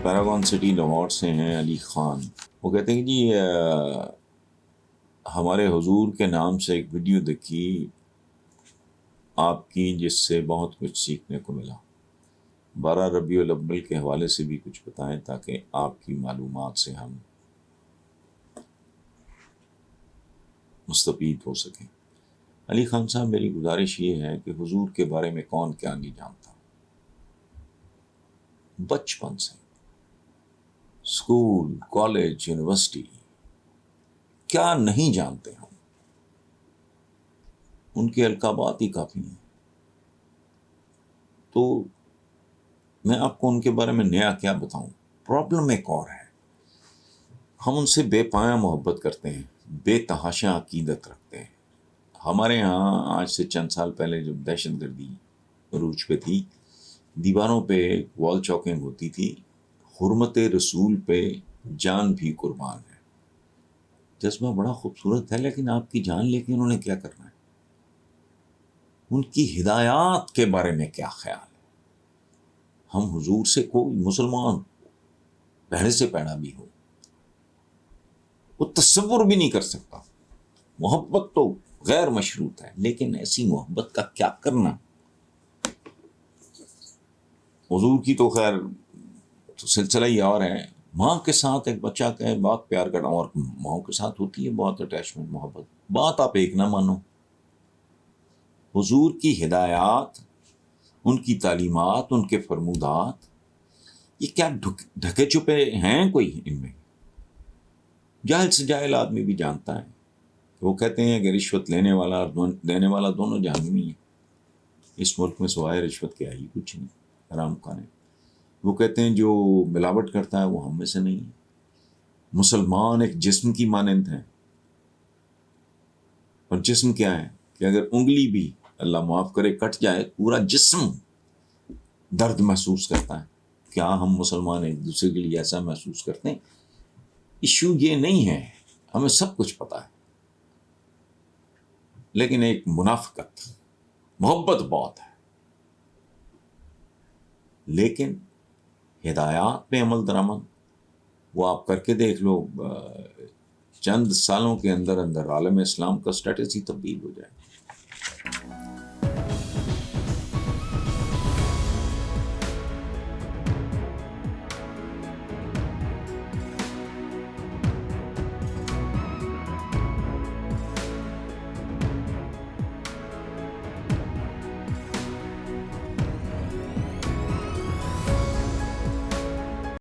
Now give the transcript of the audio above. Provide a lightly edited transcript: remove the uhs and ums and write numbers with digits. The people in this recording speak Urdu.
پیراگون سٹی لاہور سے ہیں علی خان. وہ کہتے ہیں کہ جی ہمارے حضور کے نام سے ایک ویڈیو دیکھی آپ کی جس سے بہت کچھ سیکھنے کو ملا. 12 ربیع الاول کے حوالے سے بھی کچھ بتائیں تاکہ آپ کی معلومات سے ہم مستفید ہو سکیں. علی خان صاحب، میری گزارش یہ ہے کہ حضور کے بارے میں کون کیا نہیں جانتا. بچپن سے اسکول، کالج، یونیورسٹی، کیا نہیں جانتے ہم. ان کے القابات ہی کافی ہیں. تو میں آپ کو ان کے بارے میں نیا کیا بتاؤں. پرابلم ایک اور ہے، ہم ان سے بے پایاں محبت کرتے ہیں، بے تحاشا عقیدت رکھتے ہیں. ہمارے ہاں آج سے چند سال پہلے جب دہشت گردی عروج پہ تھی، دیواروں پہ وال چاکنگ ہوتی تھی، حرمت رسول پہ جان بھی قربان ہے. جذبہ بڑا خوبصورت ہے، لیکن آپ کی جان لے کے انہوں نے کیا کرنا ہے؟ ان کی ہدایات کے بارے میں کیا خیال ہے؟ ہم حضور سے کوئی مسلمان پہلے سے پیدا بھی ہو وہ تصور بھی نہیں کر سکتا. محبت تو غیر مشروط ہے، لیکن ایسی محبت کا کیا کرنا. حضور کی تو خیر سلسلہ ہی اور ہے. ماں کے ساتھ ایک بچہ کہے بہت پیار کرنا، اور ماں کے ساتھ ہوتی ہے بہت اٹیچمنٹ، محبت. بات آپ ایک نہ مانو. حضور کی ہدایات، ان کی تعلیمات، ان کے فرمودات، یہ کیا ڈھکے چھپے ہیں کوئی ان میں؟ جاہل سے جاہل آدمی بھی جانتا ہے. وہ کہتے ہیں کہ رشوت لینے والا اور دینے والا دونوں جہنمی ہیں. اس ملک میں سوائے رشوت کے ہی کچھ نہیں، حرام کھانے. وہ کہتے ہیں جو ملاوٹ کرتا ہے وہ ہم میں سے نہیں ہے. مسلمان ایک جسم کی مانند ہیں، اور جسم کیا ہے کہ اگر انگلی بھی اللہ معاف کرے کٹ جائے، پورا جسم درد محسوس کرتا ہے. کیا ہم مسلمان ایک دوسرے کے لیے ایسا محسوس کرتے ہیں؟ ایشو یہ نہیں ہے، ہمیں سب کچھ پتا ہے، لیکن ایک منافقت، محبت بہت ہے. لیکن ہدایات پہ عمل درآمد وہ آپ کر کے دیکھ لو، چند سالوں کے اندر عالم اسلام کا اسٹریٹجی تبدیل ہو جائے.